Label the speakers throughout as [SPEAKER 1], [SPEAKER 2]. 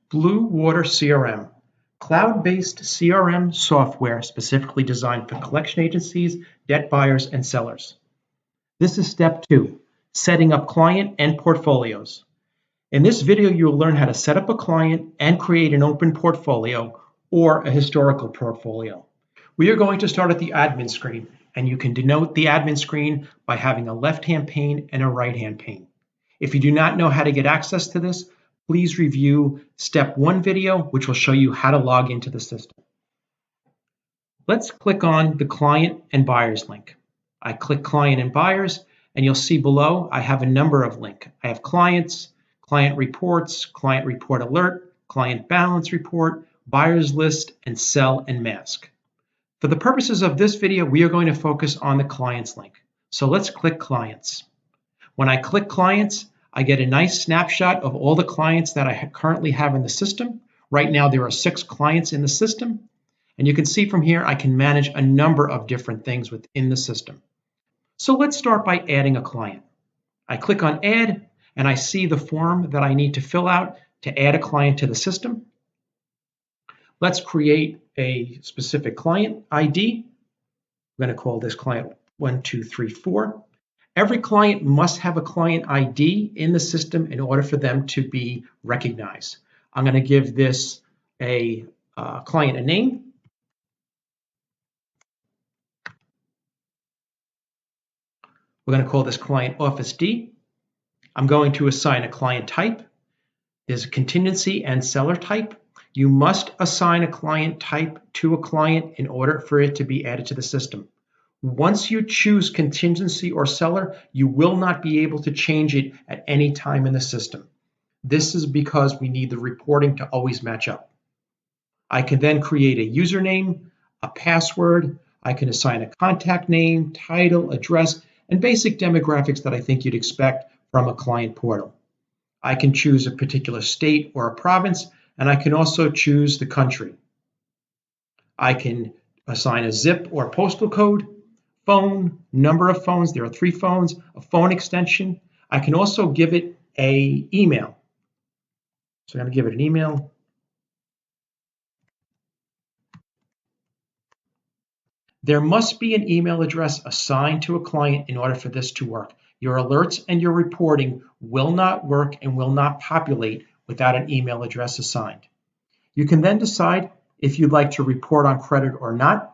[SPEAKER 1] Blue Water CRM, cloud-based CRM software specifically designed for collection agencies, debt buyers, and sellers. This is step 2, setting up client and portfolios. In this video, you'll learn how to set up a client and create an open portfolio or a historical portfolio. We are going to start at the admin screen, and you can denote the admin screen by having a left-hand pane and a right-hand pane. If you do not know how to get access to this, please review step 1 video, which will show you how to log into the system. Let's click on the client and buyers link. I click client and buyers, and you'll see below I have a number of links. I have clients, client reports, client report alert, client balance report, buyers list, and sell and mask. For the purposes of this video, we are going to focus on the clients link. So let's click clients. When I click clients, I get a nice snapshot of all the clients that I currently have in the system. Right now, there are 6 clients in the system. And you can see from here, I can manage a number of different things within the system. So let's start by adding a client. I click on add, and I see the form that I need to fill out to add a client to the system. Let's create a specific client ID. I'm going to call this client 1234. Every client must have a client ID in the system in order for them to be recognized. I'm going to give this a client a name. We're going to call this client Office D. I'm going to assign a client type. There's a contingency and seller type. You must assign a client type to a client in order for it to be added to the system. Once you choose contingency or seller, you will not be able to change it at any time in the system. This is because we need the reporting to always match up. I can then create a username, a password. I can assign a contact name, title, address, and basic demographics that I think you'd expect from a client portal. I can choose a particular state or a province, and I can also choose the country. I can assign a zip or postal code, phone, number of phones. There are 3 phones, a phone extension. I can also give it an email. So I'm going to give it an email. There must be an email address assigned to a client in order for this to work. Your alerts and your reporting will not work and will not populate without an email address assigned. You can then decide if you'd like to report on credit or not.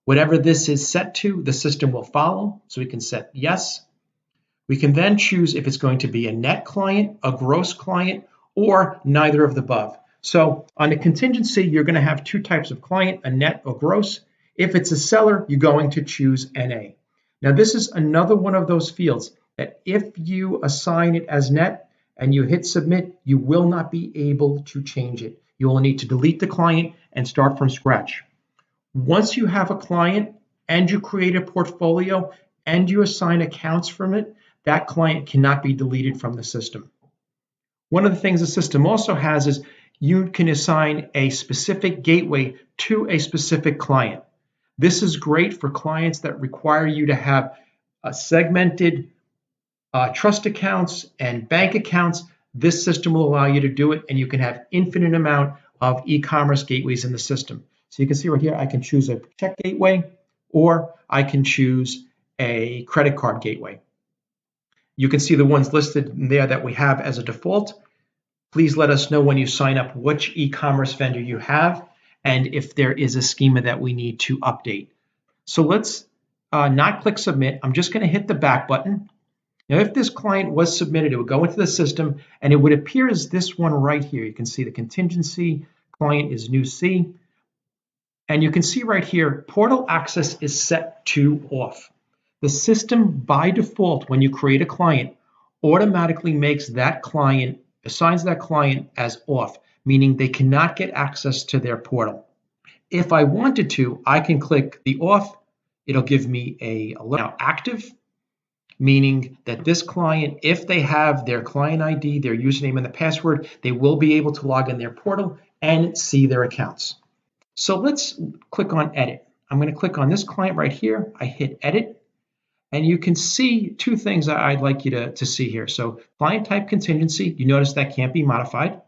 [SPEAKER 1] Whatever this is set to, the system will follow. So we can set yes. We can then choose if it's going to be a net client, a gross client, or neither of the above. So on a contingency, you're going to have 2 types of client, a net or gross. If it's a seller, you're going to choose NA. Now, this is another one of those fields that if you assign it as net and you hit submit, you will not be able to change it. You will need to delete the client and start from scratch. Once you have a client and you create a portfolio and you assign accounts from it, that client cannot be deleted from the system. One of the things the system also has is you can assign a specific gateway to a specific client. This is great for clients that require you to have segmented trust accounts and bank accounts. This system will allow you to do it, and you can have infinite amount of e-commerce gateways in the system. So you can see right here, I can choose a check gateway, or I can choose a credit card gateway. You can see the ones listed there that we have as a default. Please let us know when you sign up which e-commerce vendor you have and if there is a schema that we need to update. So let's not click submit. I'm just going to hit the back button. Now, if this client was submitted, it would go into the system and it would appear as this one right here. You can see the contingency client is new C. And you can see right here, portal access is set to off. The system by default, when you create a client, automatically makes that client, assigns that client as off, meaning they cannot get access to their portal. If I wanted to, I can click the off. It'll give me a alert. Now active, meaning that this client, if they have their client ID, their username and the password, they will be able to log in their portal and see their accounts. So let's click on edit. I'm going to click on this client right here. I hit edit. And you can see 2 things that I'd like you to see here. So client type contingency, you notice that can't be modified.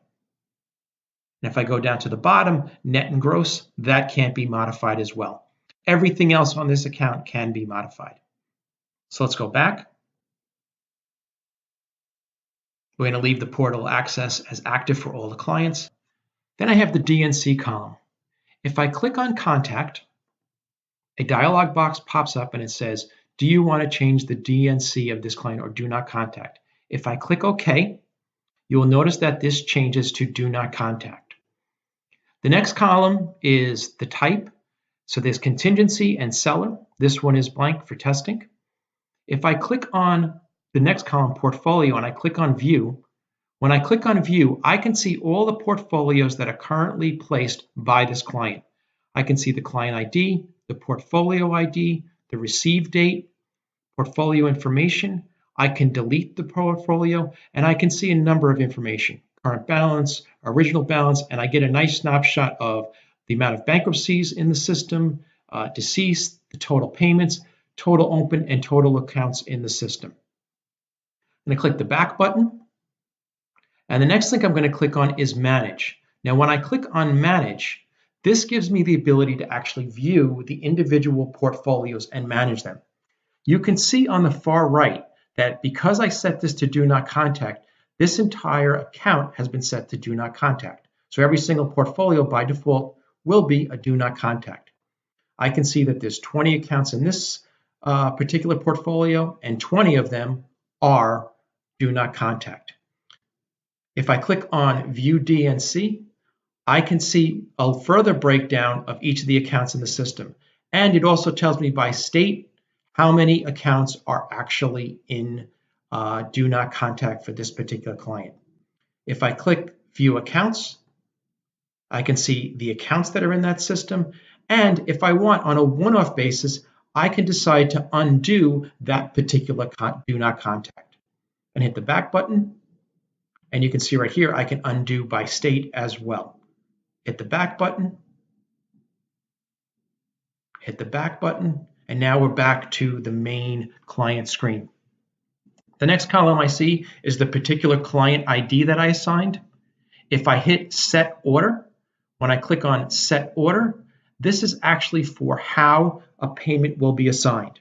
[SPEAKER 1] And if I go down to the bottom, net and gross, that can't be modified as well. Everything else on this account can be modified. So let's go back. We're going to leave the portal access as active for all the clients. Then I have the DNC column. If I click on contact, a dialog box pops up and it says, do you want to change the DNC of this client or do not contact? If I click OK, you will notice that this changes to do not contact. The next column is the type. So there's contingency and seller. This one is blank for testing. If I click on the next column, portfolio, and I click on view, when I click on view, I can see all the portfolios that are currently placed by this client. I can see the client ID, the portfolio ID, the receive date, portfolio information. I can delete the portfolio, and I can see a number of information, current balance, original balance, and I get a nice snapshot of the amount of bankruptcies in the system, deceased, the total payments, total open, and total accounts in the system. I'm going to click the back button. And the next thing I'm going to click on is Manage. Now, when I click on Manage, this gives me the ability to actually view the individual portfolios and manage them. You can see on the far right that because I set this to Do Not Contact, this entire account has been set to Do Not Contact. So every single portfolio by default will be a Do Not Contact. I can see that there's 20 accounts in this particular portfolio, and 20 of them are Do Not Contact. If I click on View DNC, I can see a further breakdown of each of the accounts in the system. And it also tells me by state how many accounts are actually in Do Not Contact for this particular client. If I click View Accounts, I can see the accounts that are in that system. And if I want, on a one-off basis, I can decide to undo that particular Do Not Contact. And hit the back button. And you can see right here, I can undo by state as well. Hit the back button. Hit the back button. And now we're back to the main client screen. The next column I see is the particular client ID that I assigned. If I hit Set Order, when I click on Set Order, this is actually for how a payment will be assigned.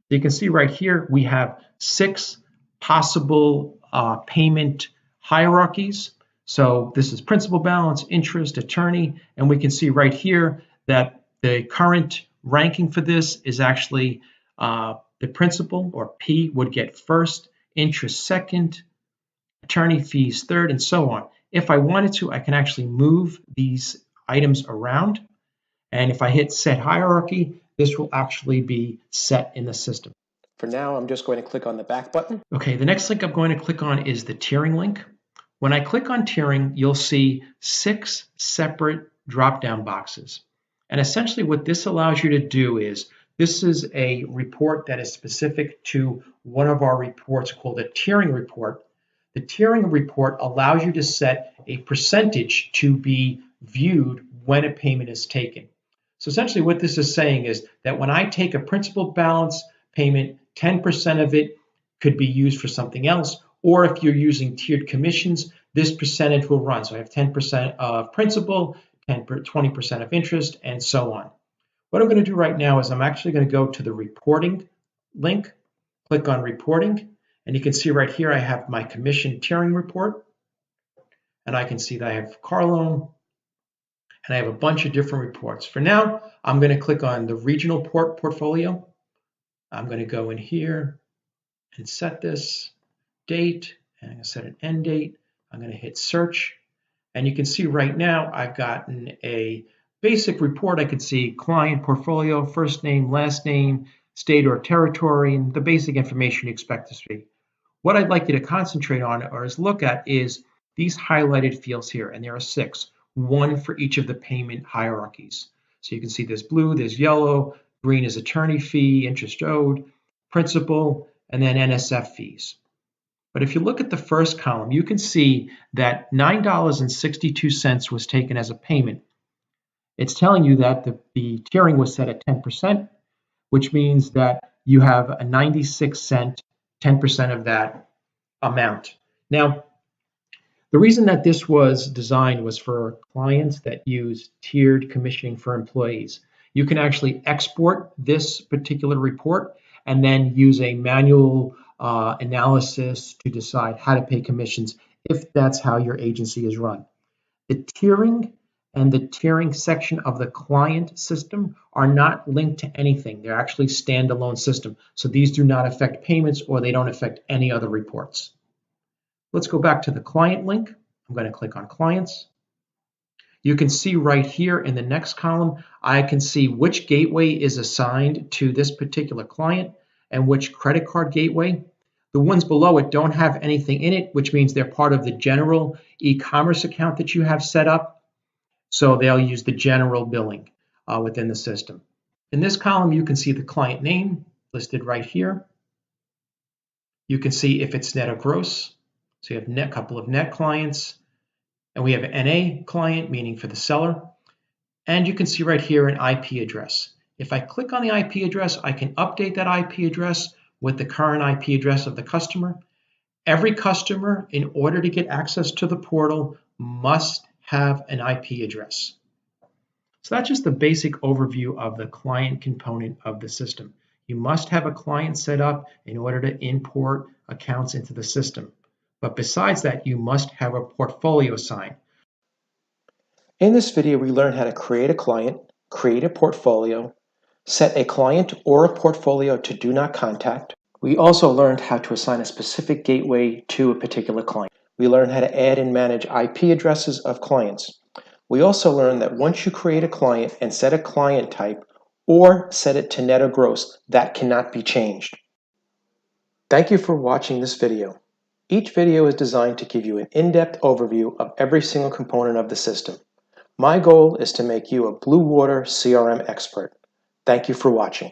[SPEAKER 1] You can see right here, we have 6 possible payment hierarchies. So this is principal balance, interest, attorney, and we can see right here that the current ranking for this is actually the principal, or P, would get first, interest second, attorney fees third, and so on. If I wanted to, I can actually move these items around. And if I hit Set Hierarchy, this will actually be set in the system.
[SPEAKER 2] For now, I'm just going to click on the back button.
[SPEAKER 1] Okay, the next link I'm going to click on is the tiering link. When I click on tiering, you'll see 6 separate drop-down boxes. And essentially what this allows you to do is, this is a report that is specific to one of our reports called a tiering report. The tiering report allows you to set a percentage to be viewed when a payment is taken. So essentially what this is saying is that when I take a principal balance payment, 10% of it could be used for something else, or if you're using tiered commissions, this percentage will run. So I have 10% of principal, 20% of interest, and so on. What I'm going to do right now is I'm actually going to go to the reporting link, click on reporting, and you can see right here I have my commission tiering report, and I can see that I have car loan, and I have a bunch of different reports. For now, I'm going to click on the regional portfolio. I'm going to go in here and set this date, and I'm going to set an end date. I'm going to hit search, and you can see right now I've gotten a basic report. I can see client portfolio, first name, last name, state or territory, and the basic information you expect to see. What I'd like you to concentrate on or is look at is these highlighted fields here, and there are 6, 1 for each of the payment hierarchies. So you can see there's blue, there's yellow, green is attorney fee, interest owed, principal, and then NSF fees. But if you look at the first column, you can see that $9.62 was taken as a payment. It's telling you that the tiering was set at 10%, which means that you have a 96 cent, 10% of that amount. Now, The reason that this was designed was for clients that use tiered commissioning for employees. You can actually export this particular report and then use a manual analysis to decide how to pay commissions if that's how your agency is run. The tiering and the tiering section of the client system are not linked to anything. They're actually standalone system. So these do not affect payments or they don't affect any other reports. Let's go back to the client link. I'm going to click on clients. You can see right here in the next column, I can see which gateway is assigned to this particular client and which credit card gateway. The ones below it don't have anything in it, which means they're part of the general e-commerce account that you have set up. So they'll use the general billing within the system. In this column, you can see the client name listed right here. You can see if it's net or gross. So you have a couple of net clients, and we have an NA client, meaning for the seller. And you can see right here an IP address. If I click on the IP address, I can update that IP address with the current IP address of the customer. Every customer, in order to get access to the portal, must have an IP address. So that's just the basic overview of the client component of the system. You must have a client set up in order to import accounts into the system. But besides that, you must have a portfolio assigned.
[SPEAKER 2] In this video, we learned how to create a client, create a portfolio, set a client or a portfolio to do not contact. We also learned how to assign a specific gateway to a particular client. We learned how to add and manage IP addresses of clients. We also learned that once you create a client and set a client type or set it to net or gross, that cannot be changed. Thank you for watching this video. Each video is designed to give you an in-depth overview of every single component of the system. My goal is to make you a Blue Water CRM expert. Thank you for watching.